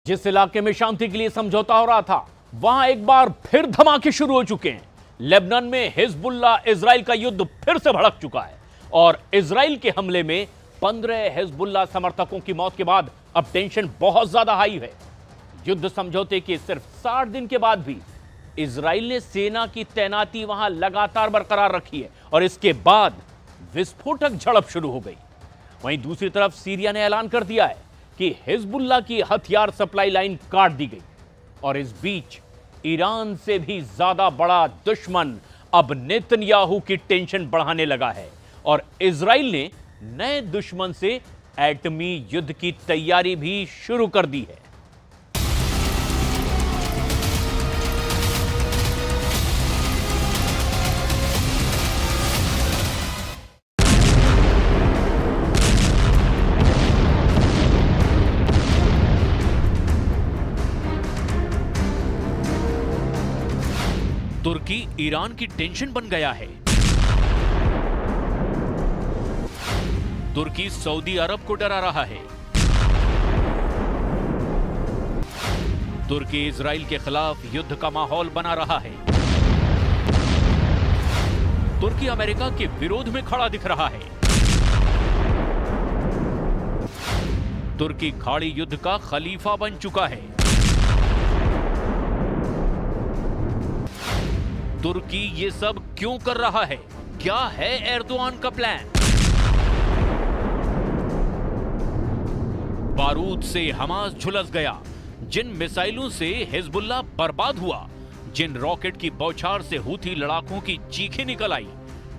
जिस इलाके में शांति के लिए समझौता हो रहा था, वहां एक बार फिर धमाके शुरू हो चुके हैं। लेबनान में हिजबुल्लाह इजराइल का युद्ध फिर से भड़क चुका है और इजराइल के हमले में 15 हिजबुल्लाह समर्थकों की मौत के बाद अब टेंशन बहुत ज्यादा हाई है। युद्ध समझौते के सिर्फ 60 दिन के बाद भी इजराइल ने सेना की तैनाती वहां लगातार बरकरार रखी है और इसके बाद विस्फोटक झड़प शुरू हो गई। वहीं दूसरी तरफ सीरिया ने ऐलान कर दिया है कि हिजबुल्लाह की हथियार सप्लाई लाइन काट दी गई और इस बीच ईरान से भी ज्यादा बड़ा दुश्मन अब नेतन्याहू की टेंशन बढ़ाने लगा है और इजराइल ने नए दुश्मन से एटमी युद्ध की तैयारी भी शुरू कर दी है। तुर्की ईरान की टेंशन बन गया है। तुर्की सऊदी अरब को डरा रहा है। तुर्की इजराइल के खिलाफ युद्ध का माहौल बना रहा है। तुर्की अमेरिका के विरोध में खड़ा दिख रहा है। तुर्की खाड़ी युद्ध का खलीफा बन चुका है। तुर्की ये सब क्यों कर रहा है? क्या है एर्दोआन का प्लान? बारूद से हमास झुलस गया, जिन मिसाइलों से हिजबुल्लाह बर्बाद हुआ, जिन रॉकेट की बौछार से हूथी लड़ाकों की चीखें निकल आई,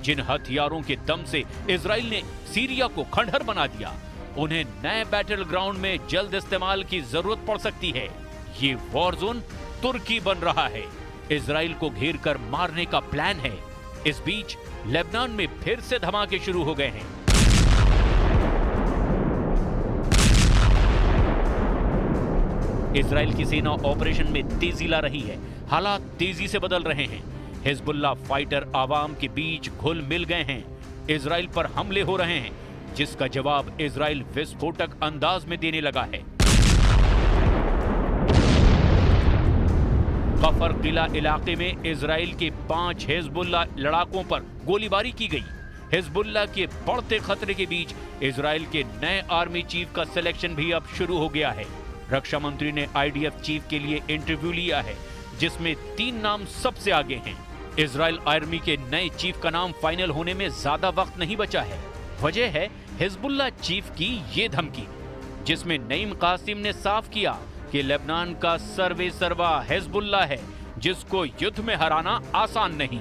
जिन हथियारों के दम से इजराइल ने सीरिया को खंडहर बना दिया, उन्हें नए बैटल ग्राउंड में जल्द इस्तेमाल की जरूरत पड़ सकती है। ये वॉर जोन तुर्की बन रहा है। इजराइल को घेर कर मारने का प्लान है। इस बीच लेबनान में फिर से धमाके शुरू हो गए हैं। इजराइल की सेना ऑपरेशन में तेजी ला रही है। हालात तेजी से बदल रहे हैं। हिजबुल्लाह फाइटर आवाम के बीच घुल मिल गए हैं। इजराइल पर हमले हो रहे हैं, जिसका जवाब इजराइल विस्फोटक अंदाज में देने लगा है। कफर किला इलाके में इजराइल के 5 हिजबुल्लाह लड़ाकों पर गोलीबारी की गई। हिजबुल्लाह के बढ़ते खतरे के बीच इजराइल के नए आर्मी चीफ का सिलेक्शन भी अब शुरू हो गया है। रक्षा मंत्री ने आईडीएफ चीफ के लिए इंटरव्यू लिया है, जिसमें 3 नाम सबसे आगे हैं। इजराइल आर्मी के नए चीफ का नाम फाइनल होने में ज्यादा वक्त नहीं बचा है। वजह है हिजबुल्लाह चीफ की ये धमकी, जिसमें नईम कासिम ने साफ किया कि लेबनान का सर्वे सर्वा हिजबुल्लाह है, जिसको युद्ध में हराना आसान नहीं।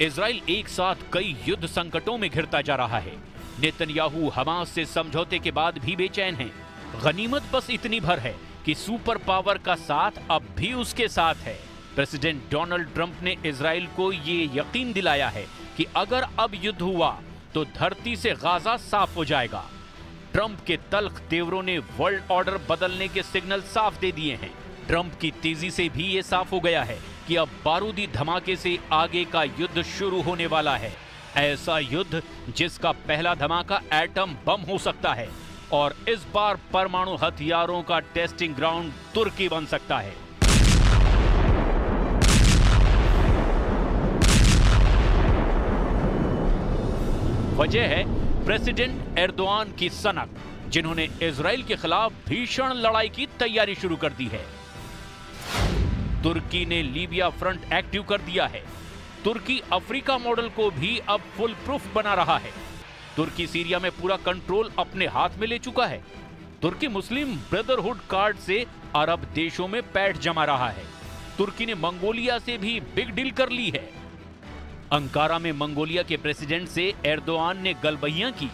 इजराइल एक साथ कई युद्ध संकटों में घिरता जा रहा है। नेतन्याहू हमास से समझौते के बाद भी बेचैन हैं। गनीमत बस इतनी भर है कि सुपर पावर का साथ अब भी उसके साथ है। प्रेसिडेंट डोनाल्ड ट्रंप ने इजराइल को ये यकीन दिलाया है कि अगर अब युद्ध हुआ तो धरती से गाजा साफ हो जाएगा। ट्रंप के तल्ख तेवरों ने वर्ल्ड ऑर्डर बदलने के सिग्नल साफ दे दिए हैं। ट्रंप की तेजी से भी ये साफ हो गया है कि अब बारूदी धमाके से आगे का युद्ध शुरू होने वाला है। ऐसा युद्ध जिसका पहला धमाका एटम बम हो सकता है और इस बार परमाणु हथियारों का टेस्टिंग ग्राउंड तुर्की बन सकता है। वजह है प्रेसिडेंट एर्दोआन की सनक, जिन्होंने इजराइल के खिलाफ भीषण लड़ाई की तैयारी शुरू कर दी है। तुर्की ने लीबिया फ्रंट एक्टिव कर दिया है। तुर्की अफ्रीका मॉडल को भी अब फुल प्रूफ बना रहा है। तुर्की सीरिया में पूरा कंट्रोल अपने हाथ में ले चुका है। तुर्की मुस्लिम ब्रदरहुड कार्ड से अरब देशों में पैठ जमा रहा है। तुर्की ने मंगोलिया से भी बिग डील कर ली है। अंकारा में मंगोलिया के प्रेसिडेंट से एर्दोआन ने गलबहियां की,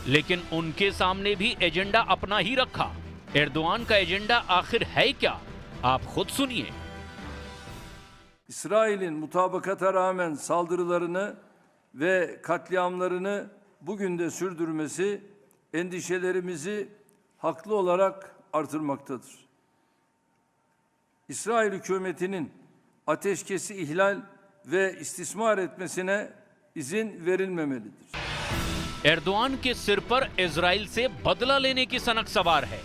लेकिन उनके सामने भी एजेंडा अपना ही रखा। एर्दोआन का एजेंडा आखिर है क्या, आप खुद सुनिए। İsrail'in mutabakata rağmen saldırılarını ve katliamlarını bugün de sürdürmesi endişelerimizi haklı olarak artırmaktadır. İsrail hükümetinin ateşkesi ihlal ve istismar etmesine izin verilmemelidir. Erdogan के सिर पर इजराइल से बदला लेने की सनक सवार है।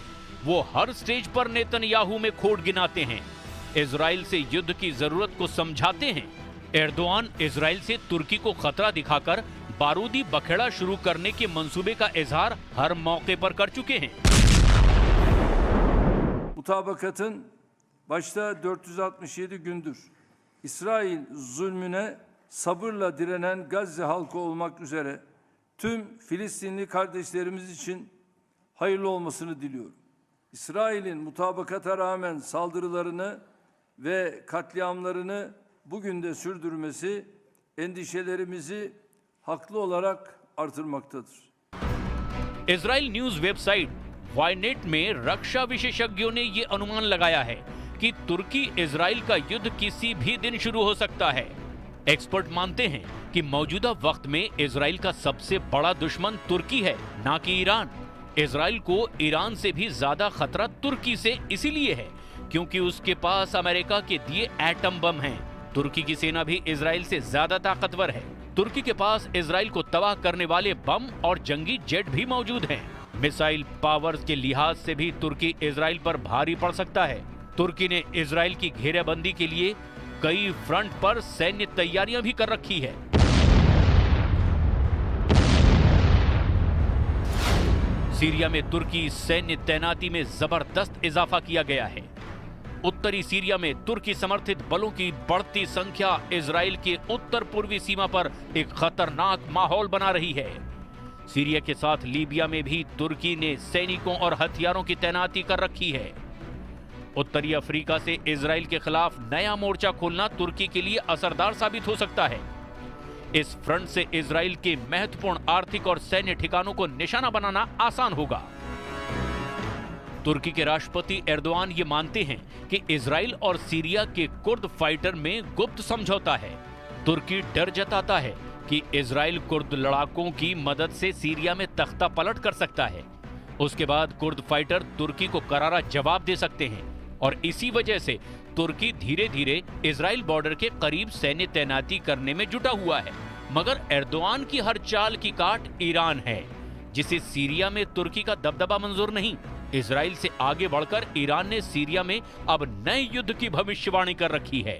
वो हर स्टेज पर नेतन्याहू में खोट गिनाते हैं, इजराइल से युद्ध की जरूरत को समझाते हैं। एर्दोआन इजराइल से तुर्की को खतरा दिखाकर बारूदी बखेड़ा शुरू करने के मंसूबे का इजहार हर मौके पर कर चुके हैं। Mutabakatın başta 467 gündür İsrail zulmüne sabırla direnen Gazze halkı olmak üzere tüm Filistinli kardeşlerimiz için hayırlı olmasını diliyorum. İsrail'in mutabakata rağmen saldırılarını ve katliamlarını bugün de sürdürmesi endişelerimizi haklı olarak artırmaktadır. Israel news website Ynet में रक्षा विशेषज्ञों ने ये अनुमान लगाया है कि तुर्की Israel का युद्ध किसी भी दिन शुरू हो सकता है। एक्सपर्ट मानते हैं कि मौजूदा वक्त में इजराइल का सबसे बड़ा दुश्मन तुर्की है, ना कि ईरान। इजराइल को ईरान से भी ज्यादा खतरा तुर्की से इसीलिए है क्योंकि उसके पास अमेरिका के दिए एटम बम हैं। तुर्की की सेना भी इजराइल से ज्यादा ताकतवर है। तुर्की के पास इजराइल को तबाह करने वाले बम और जंगी जेट भी मौजूद हैं। मिसाइल पावर्स के लिहाज से भी तुर्की इजराइल पर भारी पड़ सकता है। तुर्की ने इजराइल की घेराबंदी के लिए कई फ्रंट पर सैन्य तैयारियां भी कर रखी है। सीरिया में तुर्की सैन्य तैनाती में जबरदस्त इजाफा किया गया है। उत्तरी सीरिया में तुर्की समर्थित बलों की बढ़ती संख्या इजराइल के उत्तर पूर्वी सीमा पर एक खतरनाक माहौल बना रही है। सीरिया के साथ लीबिया में भी तुर्की ने सैनिकों और हथियारों की तैनाती कर रखी है। उत्तरी अफ्रीका से इजराइल के खिलाफ नया मोर्चा खोलना तुर्की के लिए असरदार साबित हो सकता है। इस फ्रंट से इजराइल के महत्वपूर्ण आर्थिक और सैन्य ठिकानों को निशाना बनाना आसान होगा। तुर्की के राष्ट्रपति एर्दोआन ये मानते हैं कि इजराइल और सीरिया के कुर्द फाइटर में गुप्त समझौता है। तुर्की डर जताता है कि इजराइल कुर्द लड़ाकों की मदद से सीरिया में तख्ता पलट कर सकता है। उसके बाद कुर्द फाइटर तुर्की को करारा जवाब दे सकते हैं और इसी वजह से तुर्की धीरे धीरे इजराइल बॉर्डर के करीब सैन्य तैनाती करने में जुटा हुआ है। मगर एर्दोआन की हर चाल की काट ईरान है, जिसे सीरिया में तुर्की का दबदबा मंजूर नहीं। इजराइल से आगे बढ़कर ईरान ने सीरिया में अब नए युद्ध की भविष्यवाणी कर रखी है।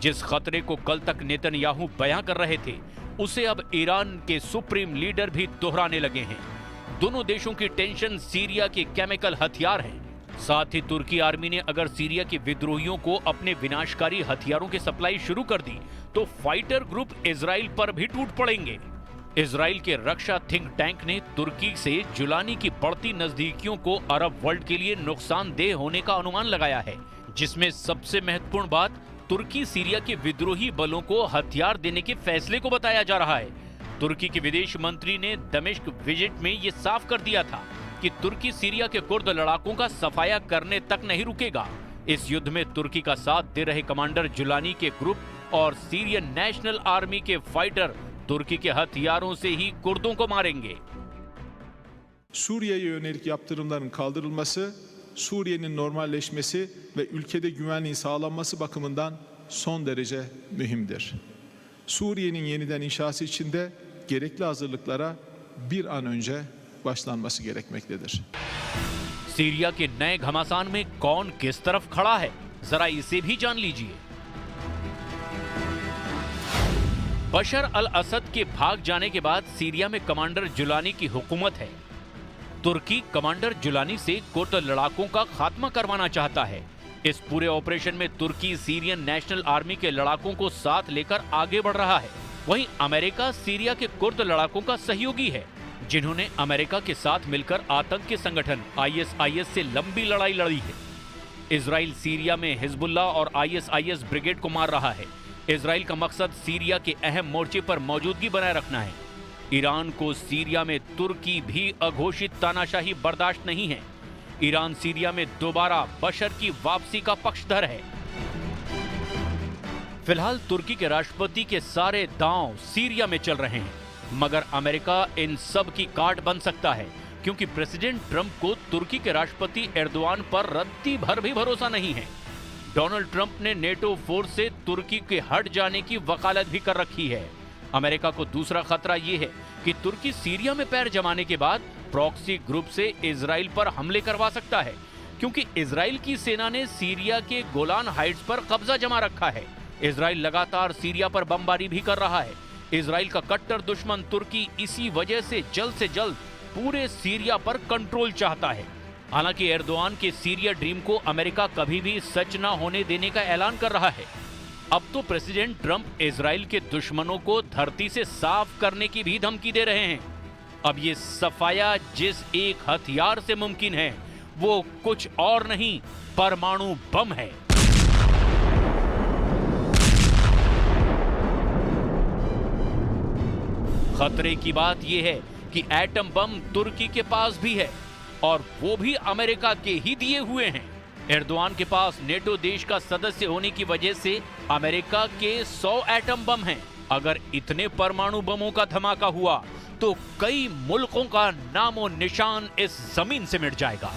जिस खतरे को कल तक नेतन्याहू बयां कर रहे थे, उसे अब ईरान के सुप्रीम लीडर भी दोहराने लगे हैं। दोनों देशों की टेंशन सीरिया के केमिकल हथियार है। साथ ही तुर्की आर्मी ने अगर सीरिया के विद्रोहियों को अपने विनाशकारी हथियारों की सप्लाई शुरू कर दी तो फाइटर ग्रुप इजराइल पर भी टूट पड़ेंगे। इजराइल के रक्षा थिंक टैंक ने तुर्की से जुलानी की बढ़ती नजदीकियों को अरब वर्ल्ड के लिए नुकसानदेह होने का अनुमान लगाया है, जिसमें सबसे महत्वपूर्ण बात तुर्की सीरिया के विद्रोही बलों को हथियार देने के फैसले को बताया जा रहा है। तुर्की के विदेश मंत्री ने दमिश्क विजिट में ये साफ कर दिया था कि तुर्की सीरिया के कुर्द लड़ाकों का सफाया करने तक नहीं रुकेगा। इस युद्ध में तुर्की का साथ दे रहे कमांडर जुलानी के ग्रुप और सीरियन नेशनल आर्मी के फाइटर तुर्की के हथियारों से ही कुर्दों को मारेंगे। Suriye'ye yönelik yaptırımların kaldırılması, Suriye'nin normalleşmesi ve ülkede güvenliğin sağlanması bakımından son derece mühimdir. Suriye'nin yeniden inşası için de gerekli hazırlıklara bir an önce başlanması gerekmektedir. Syria के नए घमासान में कौन किस तरफ खड़ा है, जरा इसे भी जान लीजिए। बशर अल असद के भाग जाने के बाद सीरिया में कमांडर जुलानी की हुकूमत है। तुर्की कमांडर जुलानी से कुर्द लड़ाकों का खात्मा करवाना चाहता है। इस पूरे ऑपरेशन में तुर्की सीरियन नेशनल आर्मी के लड़ाकों को साथ लेकर आगे बढ़ रहा है। वहीं अमेरिका सीरिया के कुर्द लड़ाकों का सहयोगी है, जिन्होंने अमेरिका के साथ मिलकर आतंकी संगठन ISIS से लंबी लड़ाई लड़ी है। इजराइल सीरिया में हिजबुल्लाह और ISIS ब्रिगेड को मार रहा है। इजराइल का मकसद सीरिया के अहम मोर्चे पर मौजूदगी बनाए रखना है। ईरान को सीरिया में तुर्की भी अघोषित तानाशाही बर्दाश्त नहीं है। ईरान सीरिया में दोबारा बशर की वापसी का पक्षधर है। फिलहाल तुर्की के राष्ट्रपति के सारे दांव सीरिया में चल रहे हैं, मगर अमेरिका इन सब की काट बन सकता है, क्योंकि प्रेसिडेंट ट्रंप को तुर्की के राष्ट्रपति एर्दोआन पर रत्ती भर भी भरोसा नहीं है। डोनाल्ड ट्रंप ने नेटो फोर्स से तुर्की के हट जाने की वकालत भी कर रखी है। अमेरिका को दूसरा खतरा यह है कि तुर्की सीरिया में पैर जमाने के बाद प्रॉक्सी ग्रुप से इजराइल पर हमले करवा सकता है, क्योंकि इजराइल की सेना ने सीरिया के गोलान हाइट्स पर कब्जा जमा रखा है। इजराइल लगातार सीरिया पर बमबारी भी कर रहा है। इजराइल का कट्टर दुश्मन तुर्की इसी वजह से जल्द पूरे सीरिया पर कंट्रोल चाहता है। हालांकि एर्दोआन के सीरिया ड्रीम को अमेरिका कभी भी सच न होने देने का ऐलान कर रहा है। अब तो प्रेसिडेंट ट्रंप इजराइल के दुश्मनों को धरती से साफ करने की भी धमकी दे रहे हैं। अब ये सफाया जिस एक हथियार से मुमकिन है, वो कुछ और नहीं, परमाणु बम है। खतरे की बात यह है कि एटम बम तुर्की के पास भी है, और वो भी अमेरिका के ही दिए हुए हैं। एर्दोआन के पास नेटो देश का सदस्य होने की वजह से अमेरिका के 100 एटम बम हैं। अगर इतने परमाणु बमों का धमाका हुआ तो कई मुल्कों का नामो निशान इस जमीन से मिट जाएगा।